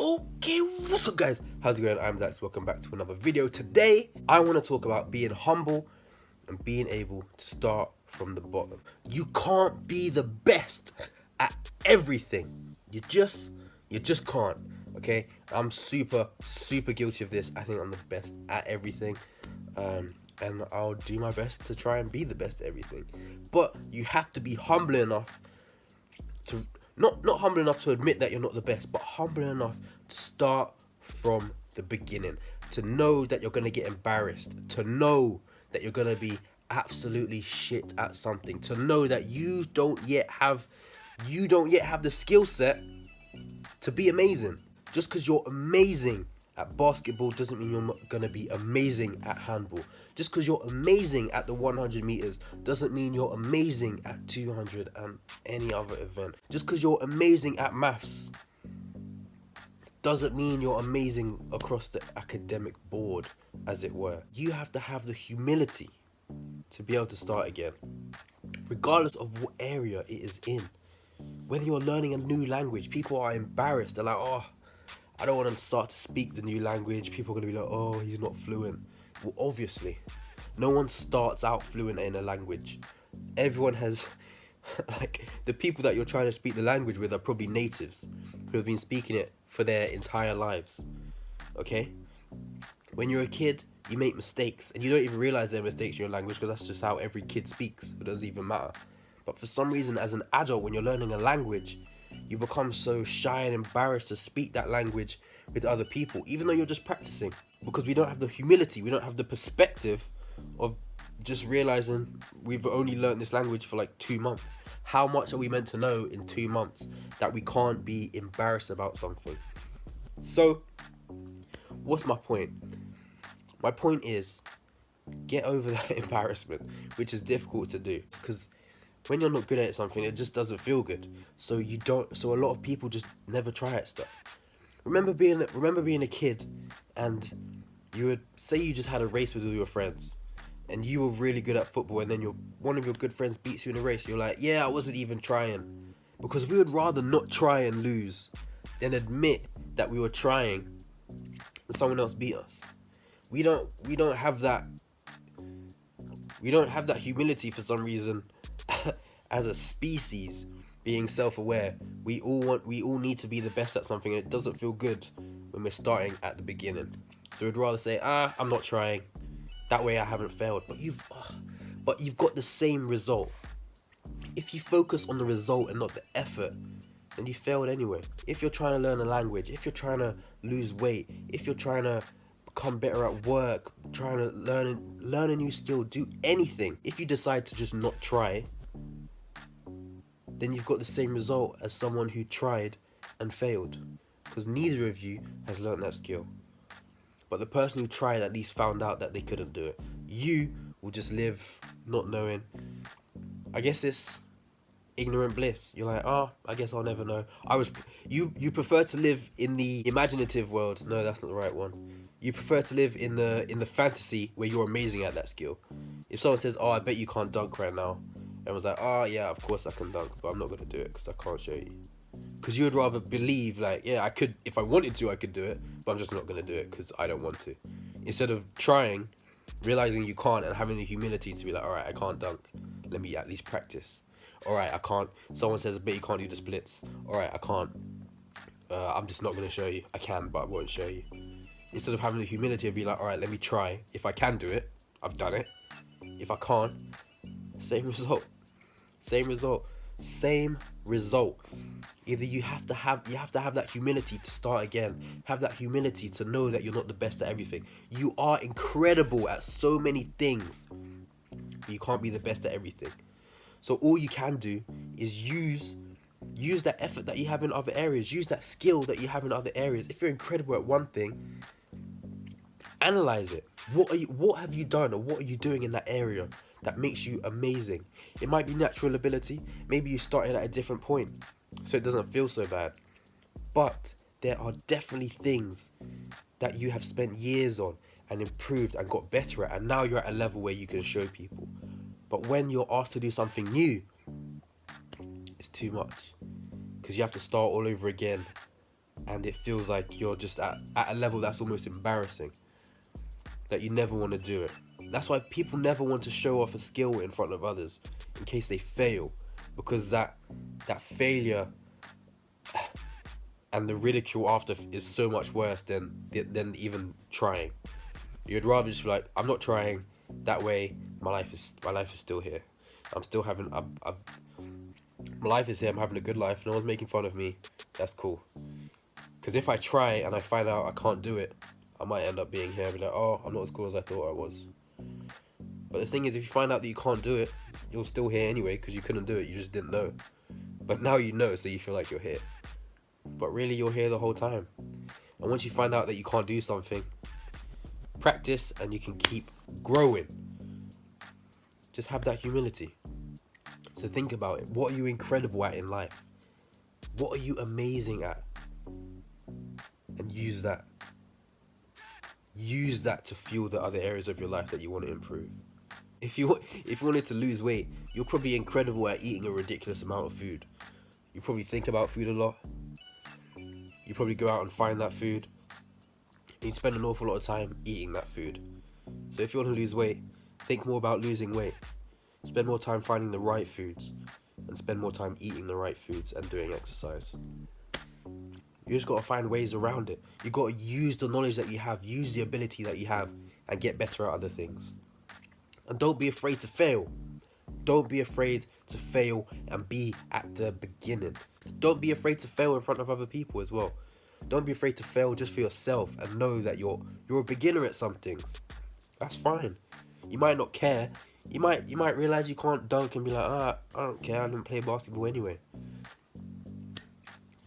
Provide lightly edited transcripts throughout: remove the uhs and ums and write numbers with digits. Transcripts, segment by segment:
Okay, what's up guys? How's it going? I'm Dax, welcome back to another video. Today, I want to talk about being humble and being able to start from the bottom. You can't be the best at everything. You just can't, okay? I'm super guilty of this. I think I'm the best at everything. And I'll do my best to try and be the best at everything. But you have to be humble enough to not humble enough to admit that you're not the best, but humble enough to start from the beginning, to know that you're going to get embarrassed, to know that you're going to be absolutely shit at something, to know that you don't yet have the skill set to be amazing. Just because you're amazing at basketball doesn't mean you're not going to be amazing at handball. Just because you're amazing at the 100 meters doesn't mean you're amazing at 200 and any other event. Just because you're amazing at maths doesn't mean you're amazing across the academic board, as it were. You have to have the humility to be able to start again, regardless of what area it is in. Whether you're learning a new language, people are embarrassed. They're like, oh, I don't want to start to speak the new language. People are going to be like, oh, he's not fluent. Well, obviously, no one starts out fluent in a language. Everyone has, like, the people that you're trying to speak the language with are probably natives who have been speaking it for their entire lives, okay? When you're a kid, you make mistakes, and you don't even realize they're mistakes in your language because that's just how every kid speaks. It doesn't even matter. But for some reason, as an adult, when you're learning a language, you become so shy and embarrassed to speak that language with other people, even though you're just practicing. Because we don't have the humility, we don't have the perspective of just realizing we've only learned this language for like 2 months. How much are we meant to know in 2 months that we can't be embarrassed about something? So, what's my point? My point is, get over that embarrassment, which is difficult to do. Because when you're not good at something, it just doesn't feel good. So a lot of people just never try at stuff. Remember being a kid, and you would say you just had a race with all your friends, and you were really good at football, and then one of your good friends beats you in a race. You're like, yeah, I wasn't even trying, because we would rather not try and lose than admit that we were trying and someone else beat us. We don't have that. We don't have that humility for some reason. As a species, being self-aware, we all need to be the best at something, and it doesn't feel good when we're starting at the beginning. So we'd rather say, I'm not trying. That way I haven't failed. But you've got the same result. If you focus on the result and not the effort, then you failed anyway. If you're trying to learn a language, if you're trying to lose weight, if you're trying to become better at work, trying to learn a new skill, do anything. If you decide to just not try, then you've got the same result as someone who tried and failed, because neither of you has learned that skill. But the person who tried at least found out that they couldn't do it. You will just live not knowing. I guess it's ignorant bliss. You're like, I guess I'll never know. You prefer to live in the imaginative world. No, that's not the right one. You prefer to live in the fantasy where you're amazing at that skill. If someone says, I bet you can't dunk right now, everyone's like, yeah, of course I can dunk, but I'm not going to do it because I can't show you. Because you would rather believe, like, yeah, I could, if I wanted to, I could do it, but I'm just not going to do it because I don't want to. Instead of trying, realizing you can't, and having the humility to be like, alright, I can't dunk, let me at least practice. Alright, I can't, someone says, but you can't do the splits. Alright, I can't, I'm just not going to show you. I can, but I won't show you. Instead of having the humility of being like, alright, let me try. If I can do it, I've done it. If I can't, same result. Same result. Same result. Either you have to have that humility to start again. Have that humility to know that you're not the best at everything. You are incredible at so many things, but you can't be the best at everything. So all you can do is use that effort that you have in other areas. Use that skill that you have in other areas. If you're incredible at one thing, analyze it. What have you done, or what are you doing in that area that makes you amazing? It might be natural ability. Maybe you started at a different point, so it doesn't feel so bad. But there are definitely things that you have spent years on and improved and got better at, and now you're at a level where you can show people. But when you're asked to do something new, it's too much, because you have to start all over again. and it feels like you're just at a level that's almost embarrassing, that you never want to do it. That's why people never want to show off a skill in front of others in case they fail, because that failure and the ridicule after is so much worse than even trying. You'd rather just be like, I'm not trying. That way, my life is still here. I'm still having my life is here. I'm having a good life. No one's making fun of me. That's cool. Because if I try and I find out I can't do it, I might end up being here and be like, oh, I'm not as cool as I thought I was. But the thing is, if you find out that you can't do it, you're still here anyway because you couldn't do it. You just didn't know. But now you know, so you feel like you're here. But really, you're here the whole time. And once you find out that you can't do something, practice and you can keep growing. Just have that humility. So think about it. What are you incredible at in life? What are you amazing at? And use that. Use that to fuel the other areas of your life that you want to improve. If you wanted to lose weight, you're probably incredible at eating a ridiculous amount of food. You probably think about food a lot. You probably go out and find that food. And you spend an awful lot of time eating that food. So if you want to lose weight, think more about losing weight. Spend more time finding the right foods. And spend more time eating the right foods and doing exercise. You just got to find ways around it. You got to use the knowledge that you have, use the ability that you have, and get better at other things. And don't be afraid to fail. Don't be afraid to fail and be at the beginning. Don't be afraid to fail in front of other people as well. Don't be afraid to fail just for yourself and know that you're a beginner at some things. That's fine. You might not care. You might realize you can't dunk and be like, I don't care, I didn't play basketball anyway.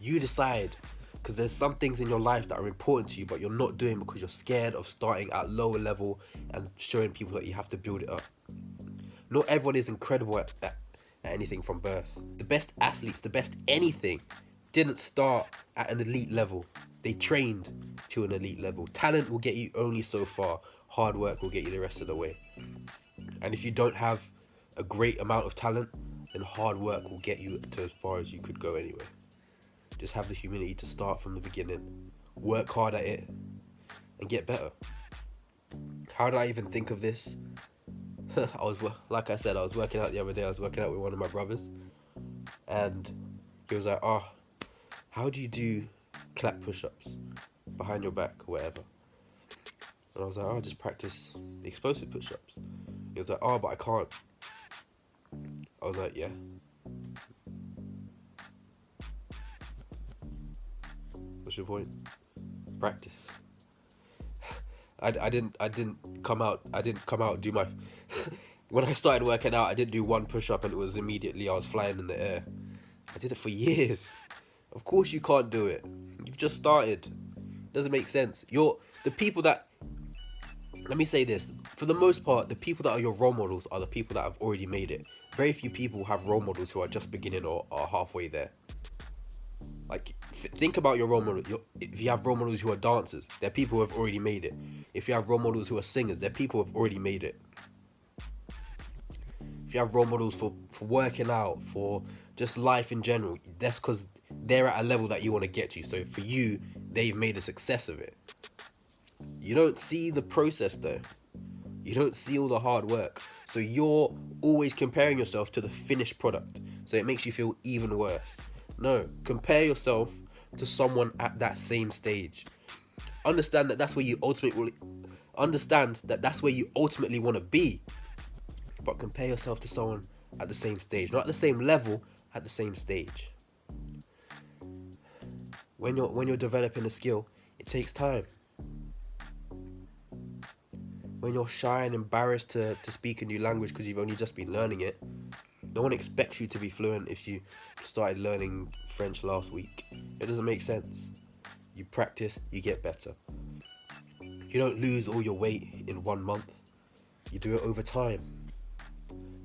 You decide, because there's some things in your life that are important to you, but you're not doing because you're scared of starting at lower level and showing people that you have to build it up. Not everyone is incredible at anything from birth. The best athletes, the best anything, didn't start at an elite level. They trained to an elite level. Talent will get you only so far. Hard work will get you the rest of the way. And if you don't have a great amount of talent, then hard work will get you to as far as you could go anyway. Just have the humility to start from the beginning. Work hard at it and get better. How did I even think of this? Like I said, I was working out the other day. I was working out with one of my brothers, and he was like, how do you do clap push-ups behind your back or whatever? And I was like, just practice the explosive push-ups. He was like, but I can't. I was like, yeah. What's your point? Practice. I didn't come out do my when I started working out, I didn't do one push-up and it was immediately I was flying in the air. I did it for years. Of course you can't do it. You've just started. It doesn't make sense. Let me say this. For the most part, the people that are your role models are the people that have already made it. Very few people have role models who are just beginning or are halfway there. Like, think about your role model. If you have role models who are dancers, they're people who have already made it. If you have role models who are singers, they're people who have already made it. If you have role models for working out, for just life in general, that's because they're at a level that you want to get to. So for you, they've made a success of it. You don't see the process though. You don't see all the hard work. So you're always comparing yourself to the finished product. So it makes you feel even worse. No, compare yourself to someone at that same stage. Understand that that's where you ultimately want to be. But compare yourself to someone at the same stage, not at the same level, at the same stage. When you're developing a skill, it takes time. When you're shy and embarrassed to speak a new language because you've only just been learning it, no one expects you to be fluent if you started learning French last week. It doesn't make sense. You practice, you get better. You don't lose all your weight in 1 month. You do it over time.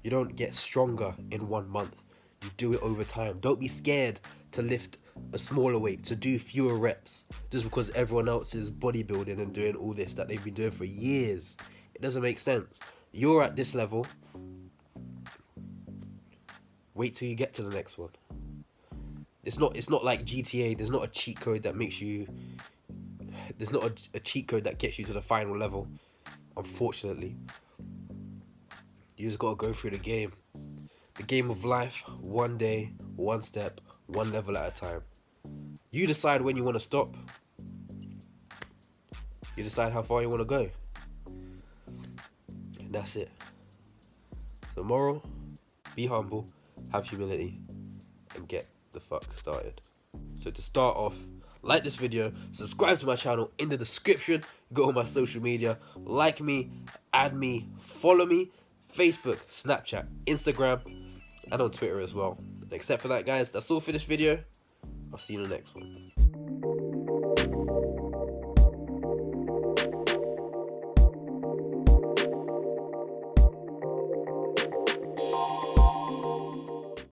You don't get stronger in 1 month. You do it over time. Don't be scared to lift a smaller weight, to do fewer reps, just because everyone else is bodybuilding and doing all this that they've been doing for years. It doesn't make sense. You're at this level. Wait till you get to the next one. It's not like GTA. There's not a cheat code that makes you. There's not a cheat code that gets you to the final level. Unfortunately, you just gotta go through the game. The game of life, one day, one step, one level at a time. You decide when you want to stop. You decide how far you want to go. And that's it. So moral, be humble, have humility, and get the fuck started. So to start off, like this video, subscribe to my channel. In the description, go on my social media, like me, add me, follow me, Facebook, Snapchat, Instagram, and on Twitter as well. And except for that, guys, that's all for this video. I'll see you in the next one.